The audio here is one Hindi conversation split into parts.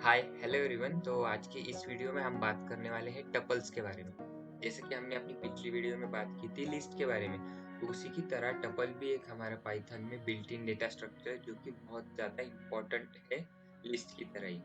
Hi hello everyone. तो आज की इस वीडियो में हम बात करने वाले हैं टपल्स के बारे में। जैसे कि हमने अपनी पिछली वीडियो में बात की थी लिस्ट के बारे में, तो उसी की तरह टपल भी एक हमारा पाइथन में बिल्ट इन डेटा स्ट्रक्चर है जो कि बहुत ज़्यादा इम्पोर्टेंट है लिस्ट की तरह ही।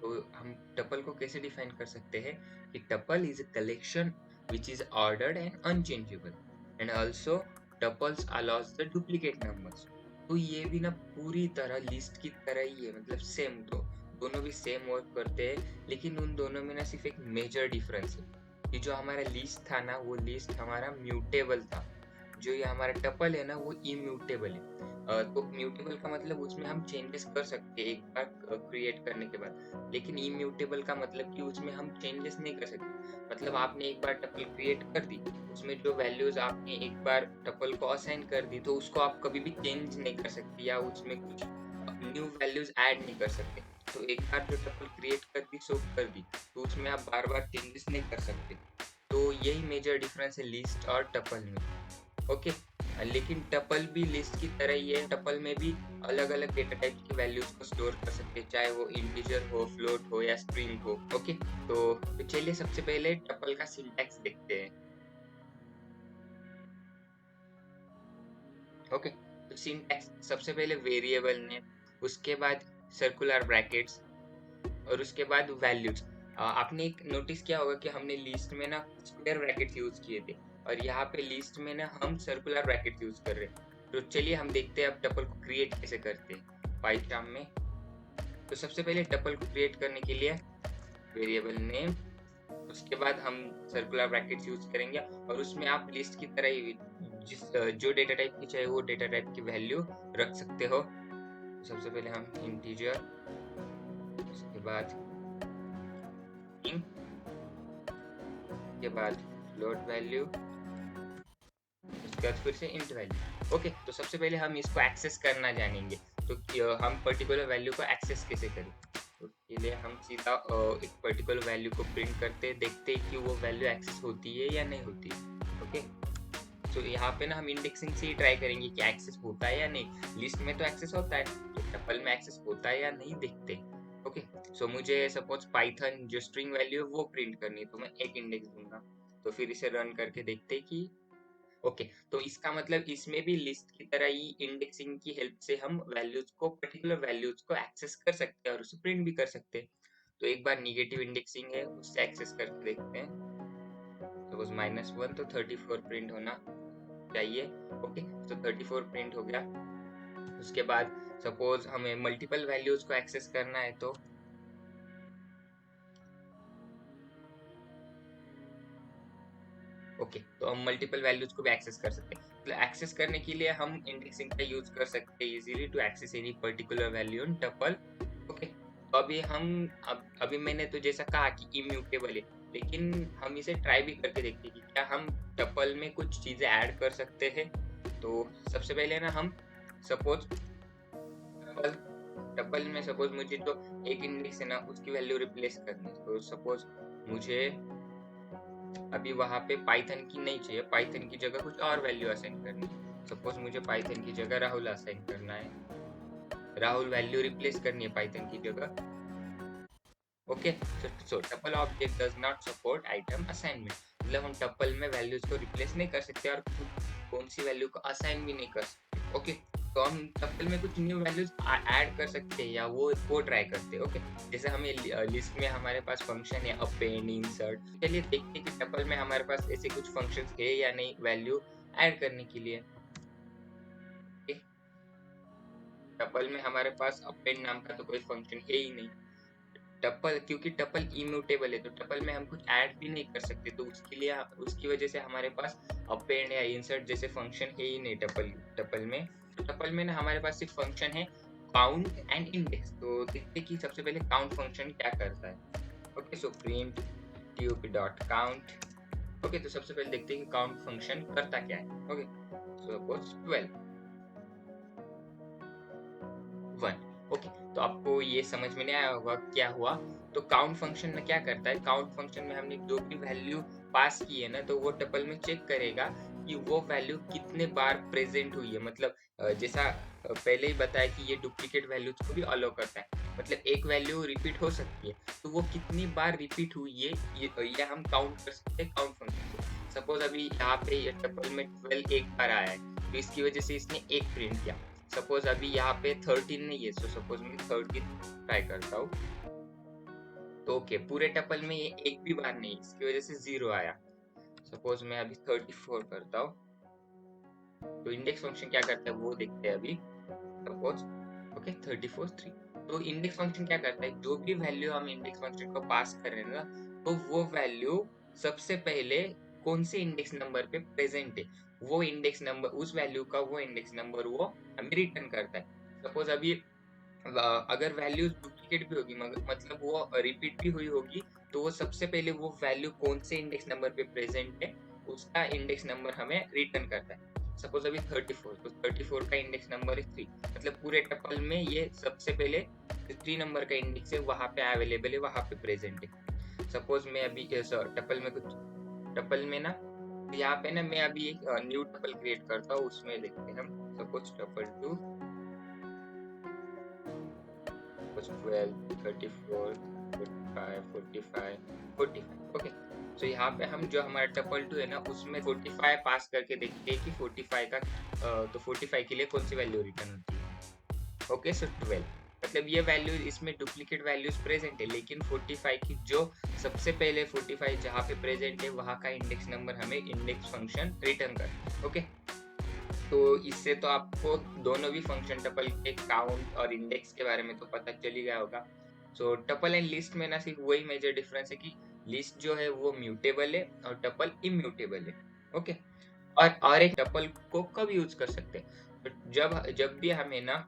तो हम टपल को कैसे डिफाइन कर सकते हैं कि tuple is a collection which is ordered and unchangeable and also tuples allows the duplicate numbers. तो ये भी ना पूरी तरह लिस्ट की तरह ही है, मतलब सेम। तो दोनों भी सेम वर्क करते हैं, लेकिन उन दोनों में ना सिर्फ एक मेजर डिफरेंस है कि जो हमारा लिस्ट था ना, वो लिस्ट हमारा म्यूटेबल था। जो ये हमारा टपल है ना, वो इम्यूटेबल है। तो म्यूटेबल का मतलब उसमें हम चेंजेस कर सकते हैं एक बार क्रिएट करने के बाद, लेकिन इम्यूटेबल का मतलब कि उसमें हम चेंजेस नहीं कर सकते। मतलब आपने एक बार टपल क्रिएट कर दी, उसमें जो वैल्यूज आपने एक बार टपल को असाइन कर दी, तो उसको आप कभी भी चेंज नहीं कर सकते या उसमें कुछ न्यू वैल्यूज ऐड नहीं कर सकते। तो एक बार जो टपल क्रिएट कर दी सो कर दी, तो उसमें आप बार बार चेंजेस नहीं कर सकते। तो यही मेजर डिफरेंस है लिस्ट और टपल में। ओके। लेकिन टपल भी लिस्ट की तरह ही है, टपल में भी अलग अलग डेटा टाइप की वैल्यूज को स्टोर कर सकते हैं, चाहे वो इंटीजर हो, फ्लोट हो या स्ट्रिंग हो। ओके। तो चलिए सबसे पहले टपल का सिंटैक्स देखते हैं। ओके। तो सिंटैक्स सबसे पहले वेरिएबल नेम, उसके बाद सर्कुलर ब्रैकेट्स और उसके बाद वैल्यूज। आपने एक नोटिस किया होगा कि हमने लिस्ट में ना स्क्वायर ब्रैकेट यूज किए थे, और यहाँ पे लिस्ट में ना हम सर्कुलर ब्रैकेट यूज कर रहे हैं। तो चलिए हम देखते हैं अब टपल को क्रिएट कैसे करते हैं पाइथन में। तो सबसे पहले टपल को क्रिएट करने के लिए वेरिएबल नेम, उसके बाद हम सर्कुलर ब्रैकेट्स यूज करेंगे, और उसमें आप लिस्ट की तरह ही जो डेटा टाइप की चाहिए वो डेटा टाइप की वैल्यू रख सकते हो। तो सबसे पहले हम इंटीजर, उसके बाद string, के बाद फ्लोट वैल्यू, उसके बाद फिर से इंट वैल्यू। ओके। तो सबसे पहले हम इसको एक्सेस करना जानेंगे। तो हम पर्टिकुलर वैल्यू को एक्सेस कैसे करें, तो उसके लिए हम सीधा एक पर्टिकुलर वैल्यू को प्रिंट करते देखते हैं कि वो वैल्यू एक्सेस होती है या नहीं होती है। ओके। तो यहाँ पे ना हम इंडेक्सिंग से ही ट्राई करेंगे कि एक्सेस होता है या नहीं। लिस्ट में तो एक्सेस होता है, तो टपल में एक्सेस होता है या नहीं देखते। ओके। सो मुझे सपोज पाइथन जो स्ट्रिंग वैल्यू है वो प्रिंट करनी है, तो मैं एक इंडेक्स दूंगा। तो फिर इसे रन करके देखते कि ओके। तो इसका मतलब इसमें भी लिस्ट की तरह ही इंडेक्सिंग की हेल्प से हम वैल्यूज को, पर्टिकुलर वैल्यूज को एक्सेस कर सकते हैं और उसे प्रिंट भी कर सकते हैं। तो एक बार निगेटिव इंडेक्सिंग है, उससे एक्सेस करके देखते हैं। सपोज -1, तो 34 प्रिंट होना चाहिए। ओके। तो 34 प्रिंट हो गया। उसके बाद सपोज हमें मल्टीपल वैल्यूज को एक्सेस करना है, तो ओके, तो हम मल्टीपल वैल्यूज को भी एक्सेस कर सकते हैं। मतलब एक्सेस करने के लिए हम इंडेक्सिंग का यूज कर सकते हैं easily to access any particular value in tuple. Okay. तो अभी मैंने तो जैसा कहा कि इम्यूटेबल है, लेकिन हम इसे ट्राई भी करके देखते हैं कि क्या हम टपल में कुछ चीजें ऐड कर सकते हैं। तो सबसे पहले ना हम सपोज टपल टपल में सपोज मुझे जो एक इंडेक्स है ना उसकी वैल्यू रिप्लेस करनी है, तो सपोज मुझे अभी वहां पे पाइथन की नहीं चाहिए, पाइथन की जगह कुछ और वैल्यू असाइन करनी है। सपोज मुझे पाइथन की जगह राहुल असाइन करना है, राहुल वैल्यू रिप्लेस करनी है पाइथन की जगह। Okay. So tuple object does not support item assignment, मतलब हम टपल में वैल्यूज को रिप्लेस नहीं कर सकते और कौन सी वैल्यू को असाइन भी नहीं कर सकते। ओके। तो हम टपल में कुछ न्यू वैल्यूज ऐड कर सकते हैं या वो ट्राई करते हैं। ओके। जैसे हमें लिस्ट में हमारे पास फंक्शन है अपेंड, इंसर्ट। चलिए देखते हैं कि टपल में हमारे पास ऐसे कुछ फंक्शंस है या नहीं वैल्यू ऐड करने के लिए। टपल में हमारे पास अपेंड नाम का तो कोई फंक्शन है ही नहीं। टपल, क्योंकि टपल इम्यूटेबल है, तो टपल में हम कुछ ऐड भी नहीं कर सकते, तो उसकी वजह से हमारे पास अपेंड या इंसर्ट जैसे फंक्शन है ही नहीं टपल में। तो टपल में ना हमारे पास सिर्फ फंक्शन है काउंट एंड इंडेक्स। तो देखते कि सबसे पहले काउंट फंक्शन क्या करता है। Okay. So print tup dot count. Okay. तो सबसे पहले देखते हैं कि काउंट फंक्शन करता क्या है। ओके। So suppose 12 1। ओके। तो आपको ये समझ में नहीं आया होगा क्या हुआ। तो काउंट फंक्शन में क्या करता है, काउंट फंक्शन में हमने जो भी वैल्यू पास की है ना, तो वो टपल में चेक करेगा कि वो वैल्यू कितने बार प्रेजेंट हुई है। मतलब जैसा पहले ही बताया कि ये डुप्लीकेट वैल्यूज को भी अलाउ करता है। मतलब एक वैल्यू रिपीट हो सकती है, तो वो कितनी बार रिपीट हुई है ये हम काउंट कर सकते हैं काउंट फंक्शन से। सपोज अभी यहाँ पे ये टपल में 12 एक बार आया है, तो इसकी वजह से इसने एक प्रिंट किया। सपोज अभी यहाँ पे 13 नहीं है, सो सपोज मैं 13 ट्राई करता हूँ, तो ओके पूरे टपल में ये एक भी बार नहीं, इसकी वजह से 0 आया। सपोज मैं अभी 34 करता हूँ, तो इंडेक्स फंक्शन क्या करता है वो देखते हैं अभी। सपोज ओके 34 3, तो इंडेक्स फंक्शन क्या करता है, जो भी वैल्यू हम इंडेक्स फंक्शन को पास कर रहे हैं ना, तो वो वैल्यू सबसे पहले कौन से इंडेक्स नंबर पे प्रेजेंट है, वो इंडेक्स नंबर, उस वैल्यू का वो इंडेक्स नंबर वो हमें रिटर्न करता है। सपोज अभी अगर वैल्यूज डुप्लीकेट भी होगी मतलब वो रिपीट भी हुई होगी, तो वो सबसे पहले वो वैल्यू कौन से इंडेक्स नंबर पे प्रेजेंट है उसका इंडेक्स नंबर हमें रिटर्न करता है। सपोज अभी 34, तो 34 का इंडेक्स नंबर है 3, मतलब पूरे टपल में ये सबसे पहले 3 नंबर का इंडेक्स है, वहां पे अवेलेबल है, वहां पे प्रेजेंट है। सपोज मैं अभी टपल में कुछ टपल में ना, यहाँ पे ना मैं अभी एक न्यू टपल क्रिएट करता हूँ, उसमें देखते हैं हम। Suppose tuple 2 12 34 45 45 45, okay. सो यहाँ पे हम जो हमारा टपल 2 है ना, उसमें 45 पास करके देखते हैं कि 45 का तो 45 के लिए कौन सी वैल्यू रिटर्न होती है। ओके, सो 12, मतलब ये वैल्यू, इसमें डुप्लीकेट वैल्यूज प्रेजेंट है, लेकिन 45 की जो सबसे पहले 45 जहाँ पे प्रेजेंट है वहाँ का इंडेक्स नंबर हमें इंडेक्स फंक्शन रिटर्न कर। ओके, तो इससे तो आपको दोनों भी फंक्शन टपल के काउंट और इंडेक्स के बारे में तो पता चल ही गया होगा। सो टपल एंड लिस्ट में ना सिर्फ वही मेजर डिफरेंस है कि लिस्ट जो है वो म्यूटेबल है और टपल इम्यूटेबल है। ओके, और एक टपल को कब यूज कर सकते हैं, तो जब भी हमें ना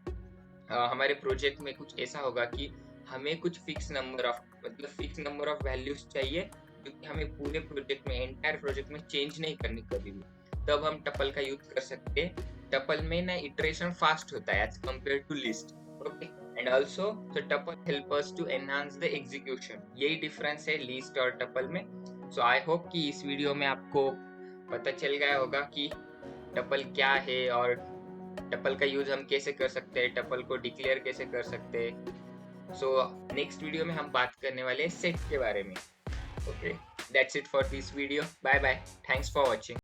हमारे प्रोजेक्ट में कुछ ऐसा होगा कि हमें कुछ फिक्स नंबर ऑफ, मतलब फिक्स नंबर ऑफ वैल्यूज चाहिए, क्योंकि हमें पूरे प्रोजेक्ट में, एंटायर प्रोजेक्ट में चेंज नहीं करनी कभी भी, तब हम टपल का यूज कर सकते हैं। टपल में ना इटरेशन फास्ट होता है as compare to list. Okay, and also the tuple help us to enhance the execution, यही डिफरेंस है लिस्ट और टपल में। सो आई होप कि इस वीडियो में आपको पता चल गया होगा कि टपल क्या है और टपल का यूज हम कैसे कर सकते हैं, टपल को डिक्लेयर कैसे कर सकते हैं। सो नेक्स्ट वीडियो में हम बात करने वाले हैं सेट के बारे में। Okay, that's it for this video, bye bye, thanks for watching.